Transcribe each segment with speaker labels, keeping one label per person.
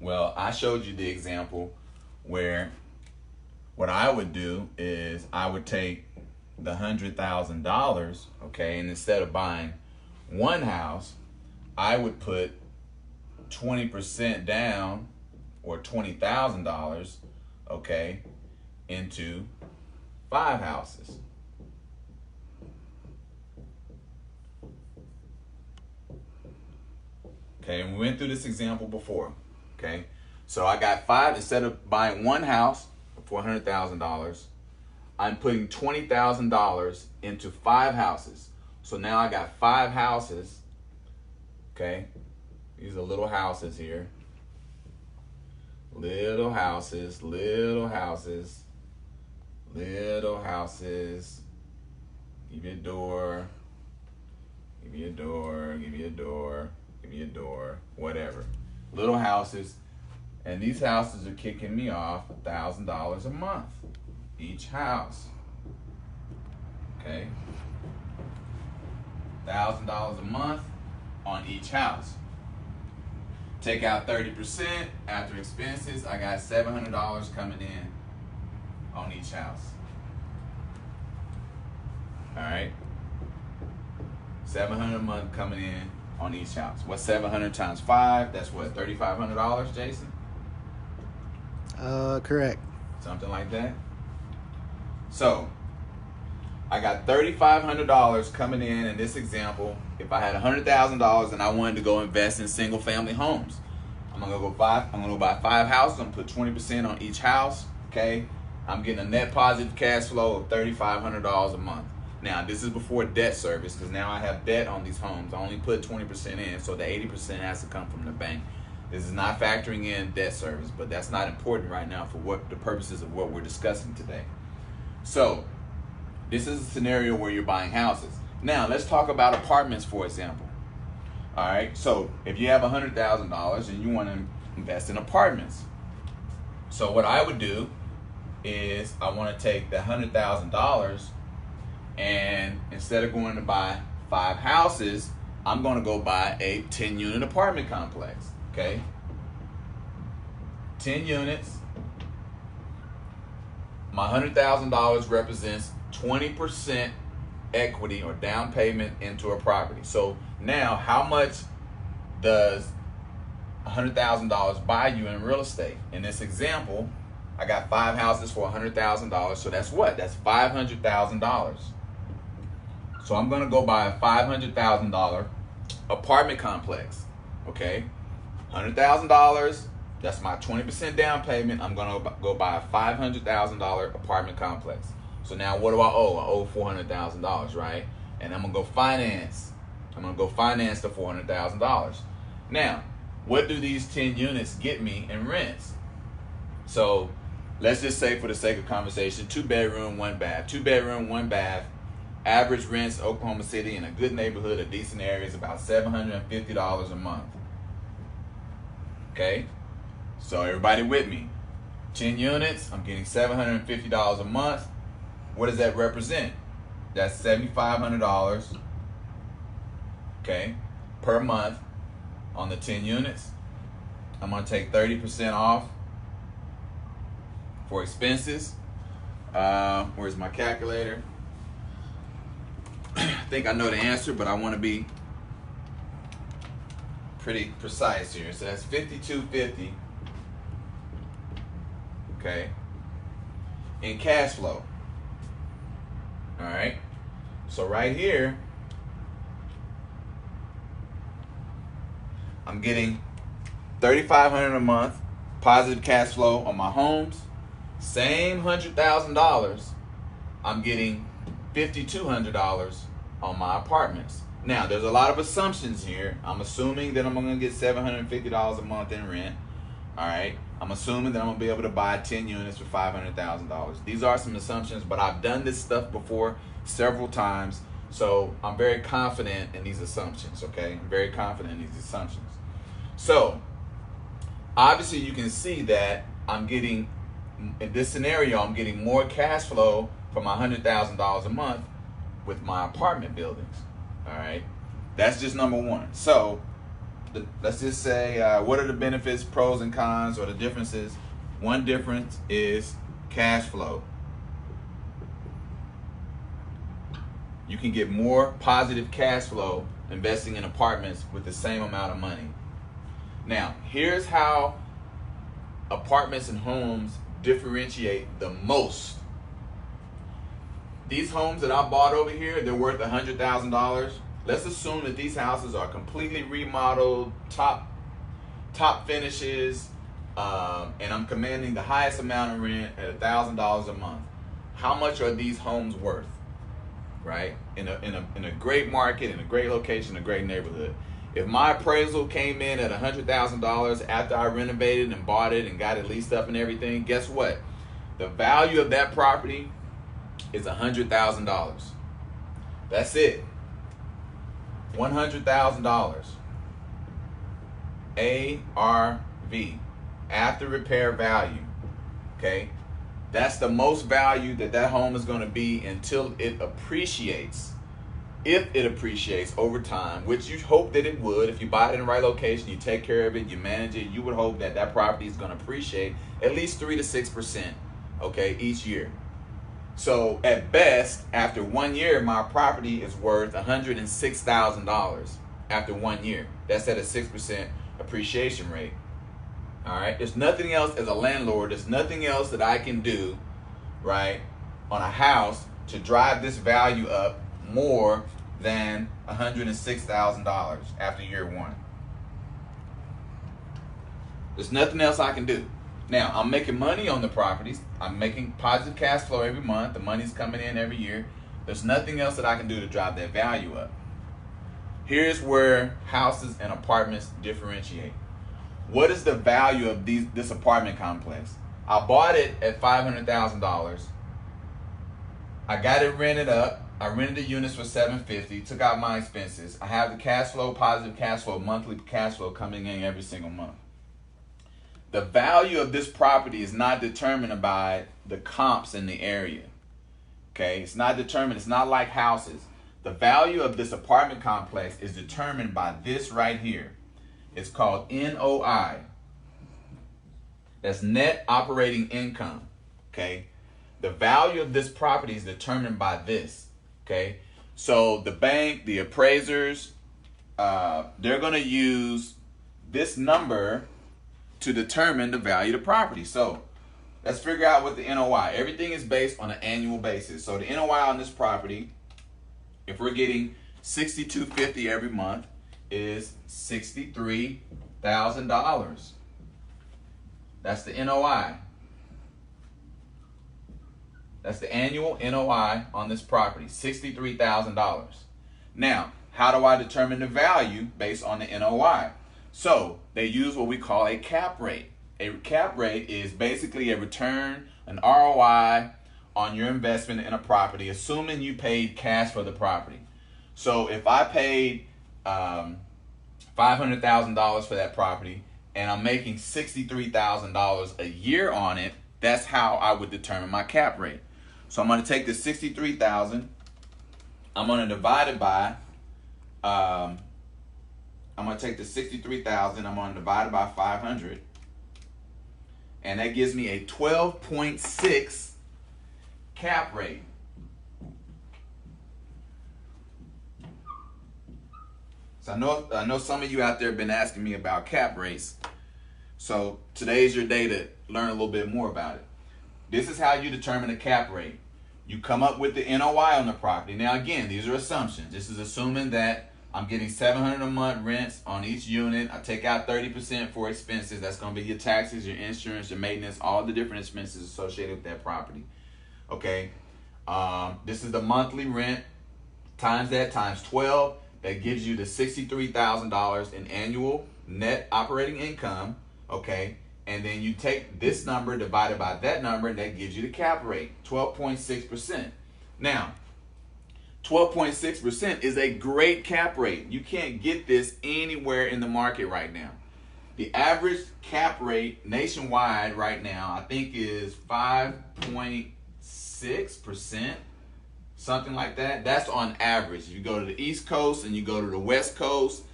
Speaker 1: Well, I showed you the example where what I would do is I would take the $100,000, okay, and instead of buying one house, I would put 20% down or $20,000, okay, into 5 houses. Okay, and we went through this example before. Okay, so I got five. Instead of buying one house for $100,000, I'm putting $20,000 into 5 houses. So now I got 5 houses. Okay, these are little houses here. Little houses, little houses, little houses. Give me a door. Give me a door. Give me a door. Give me a door. Whatever. Little houses. And these houses are kicking me off $1,000 a month. Each house. Okay? $1,000 a month on each house. Take out 30% after expenses. I got $700 coming in on each house. All right? $700 a month coming in on each house. What's 700 times 5? That's what, $3,500, Jason?
Speaker 2: Correct.
Speaker 1: Something like that. So, I got $3,500 coming in this example. If I had $100,000 and I wanted to go invest in single family homes, I'm gonna go buy 5 houses. I'm gonna put 20% on each house. Okay, I'm getting a net positive cash flow of $3,500 a month. Now this is before debt service, because now I have debt on these homes. I only put 20% in, so the 80% has to come from the bank. This is not factoring in debt service, but that's not important right now for what the purposes of what we're discussing today. So this is a scenario where you're buying houses. Now let's talk about apartments, for example. All right, so if you have $100,000 and you want to invest in apartments, so what I would do is I want to take the $100,000 and instead of going to buy 5 houses, I'm going to go buy a 10-unit apartment complex. Okay, 10 units. My $100,000 represents 20% equity or down payment into a property. So now, how much does $100,000 buy you in real estate? In this example, I got 5 houses for $100,000. So that's what? That's $500,000. So I'm going to go buy a $500,000 apartment complex. Okay, $100,000. That's my 20% down payment. I'm going to go buy a $500,000 apartment complex. So now what do I owe? I owe $400,000, right? And I'm going to go finance. I'm going to go finance the $400,000. Now, what do these 10 units get me in rents? So let's just say, for the sake of conversation, 2-bedroom, 1 bath. 2-bedroom, 1 bath. Average rents, Oklahoma City, in a good neighborhood, a decent area, is about $750 a month. Okay? So everybody with me? 10 units, I'm getting $750 a month. What does that represent? That's $7,500, okay, per month on the 10 units. I'm going to take 30% off for expenses. Where's my calculator? I think I know the answer, but I want to be pretty precise here. So that's $5,250, okay, in cash flow. All right, so right here, I'm getting $3,500 a month positive cash flow on my homes. Same $100,000, I'm getting $5,200 on my apartments. Now, there's a lot of assumptions here. I'm assuming that I'm going to get $750 a month in rent. All right. I'm assuming that I'm going to be able to buy 10 units for $500,000. These are some assumptions, but I've done this stuff before several times, so I'm very confident in these assumptions, okay? I'm very confident in these assumptions. So, obviously you can see that I'm getting, in this scenario, I'm getting more cash flow for my $100,000 a month with my apartment buildings, all right? That's just number one. So, let's just say, what are the benefits, pros and cons, or the differences? One difference is cash flow. You can get more positive cash flow investing in apartments with the same amount of money. Now, here's how apartments and homes differentiate the most. These homes that I bought over here, they're worth $100,000. Let's assume that these houses are completely remodeled, top finishes, and I'm commanding the highest amount of rent at $1,000 a month. How much are these homes worth? Right? In a great market, in a great location, a great neighborhood. If my appraisal came in at $100,000 after I renovated and bought it and got it leased up and everything, guess what? The value of that property is $100,000. That's it. $100,000. ARV, after repair value. Okay? That's the most value that home is going to be until it appreciates. If it appreciates over time, which you hope that it would, if you buy it in the right location, you take care of it, you manage it, you would hope that property is going to appreciate at least 3 to 6%, okay, each year. So at best, after 1 year, my property is worth $106,000 after 1 year. That's at a 6% appreciation rate. All right, there's nothing else as a landlord, there's nothing else that I can do, right, on a house to drive this value up more than $106,000 after year 1. There's nothing else I can do. Now, I'm making money on the properties. I'm making positive cash flow every month. The money's coming in every year. There's nothing else that I can do to drive that value up. Here's where houses and apartments differentiate. What is the value of this apartment complex? I bought it at $500,000. I got it rented up. I rented the units for $750, took out my expenses. I have the cash flow, positive cash flow, monthly cash flow coming in every single month. The value of this property is not determined by the comps in the area. Okay, it's not determined, it's not like houses. The value of this apartment complex is determined by this right here. It's called NOI. That's net operating income. Okay, the value of this property is determined by this. Okay, so the bank, the appraisers, they're going to use this number to determine the value of the property. So let's figure out what the NOI. Everything is based on an annual basis. So the NOI on this property, if we're getting $6,250 every month, is $63,000. That's the NOI. That's the annual NOI on this property, $63,000. Now, how do I determine the value based on the NOI? So they use what we call a cap rate. A cap rate is basically a return, an ROI on your investment in a property, assuming you paid cash for the property. So if I paid $500,000 for that property and I'm making $63,000 a year on it, that's how I would determine my cap rate. So I'm going to take the $63,000, I'm going to divide it by, I'm going to take the $63,000, I'm going to divide it by 500, and that gives me a 12.6 cap rate. So I know some of you out there have been asking me about cap rates. So today's your day to learn a little bit more about it. This is how you determine a cap rate. You come up with the NOI on the property. Now again, these are assumptions. This is assuming that I'm getting $700 a month rents on each unit. I take out 30% for expenses. That's going to be your taxes, your insurance, your maintenance, all the different expenses associated with that property. Okay. This is the monthly rent times that times 12. That gives you the $63,000 in annual net operating income. Okay. And then you take this number divided by that number, and that gives you the cap rate, 12.6%. Now, 12.6% is a great cap rate. You can't get this anywhere in the market right now. The average cap rate nationwide right now, I think, is 5.6%, something like that. That's on average. If you go to the East Coast and you go to the West Coast,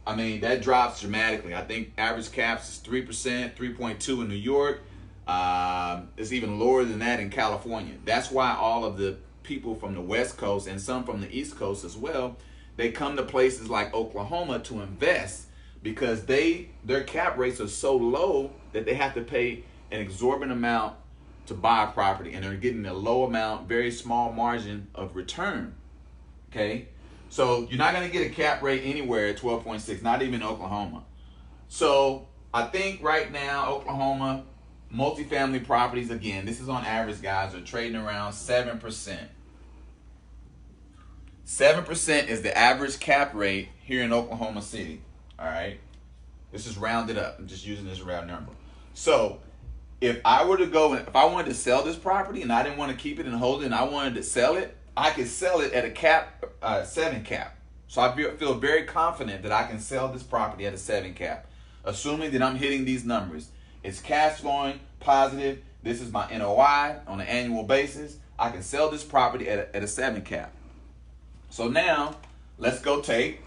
Speaker 1: I mean, that drops dramatically. I think average caps is 3%, 3.2 in New York. It's even lower than that in California. That's why all of the people from the West Coast and some from the East Coast as well, they come to places like Oklahoma to invest because their cap rates are so low that they have to pay an exorbitant amount to buy a property, and they're getting a low amount, very small margin of return. Okay, so you're not going to get a cap rate anywhere at 12.6, not even Oklahoma. So I think right now Oklahoma multifamily properties, again, this is on average, guys, are trading around 7%. 7% is the average cap rate here in Oklahoma City. All right, this is rounded up. I'm just using this round number. So if I wanted to sell this property and I didn't want to keep it and hold it and I wanted to sell it, I could sell it at a cap, 7 cap. So I feel very confident that I can sell this property at a 7 cap, assuming that I'm hitting these numbers. It's cash flowing, positive. This is my NOI on an annual basis. I can sell this property at a 7 cap. So now let's go take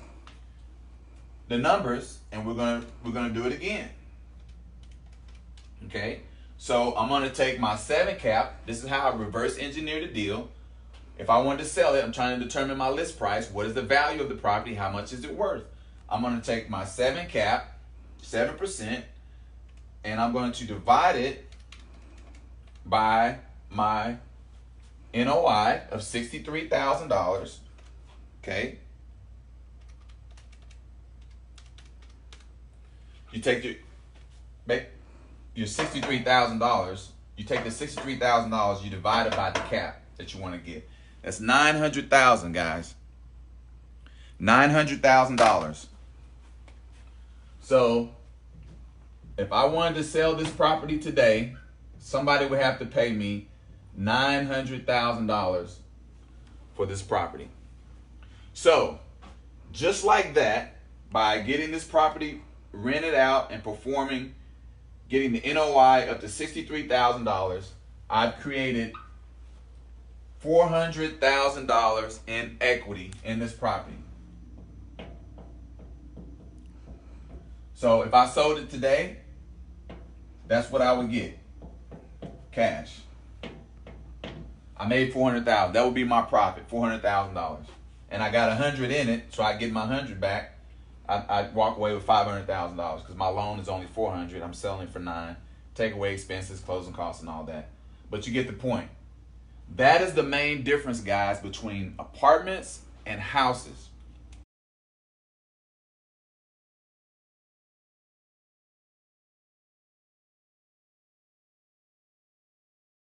Speaker 1: the numbers and we're gonna do it again. Okay, so I'm gonna take my 7 cap. This is how I reverse engineer the deal. If I wanted to sell it, I'm trying to determine my list price. What is the value of the property? How much is it worth? I'm gonna take my 7 cap, 7%, and I'm going to divide it by my NOI of $63,000. Okay. You take your $63,000. You take the $63,000. You divide it by the cap that you want to get. That's $900,000, guys. $900,000. So if I wanted to sell this property today, somebody would have to pay me $900,000 for this property. So just like that, by getting this property rented out and performing, getting the NOI up to $63,000, I've created $400,000 in equity in this property. So if I sold it today, that's what I would get, cash. I made $400,000. That would be my profit, $400,000. And I got 100 in it, so I get my 100 back. I walk away with $500,000 because my loan is only $400. I'm selling it for $9. Take away expenses, closing costs, and all that. But you get the point. That is the main difference, guys, between apartments and houses.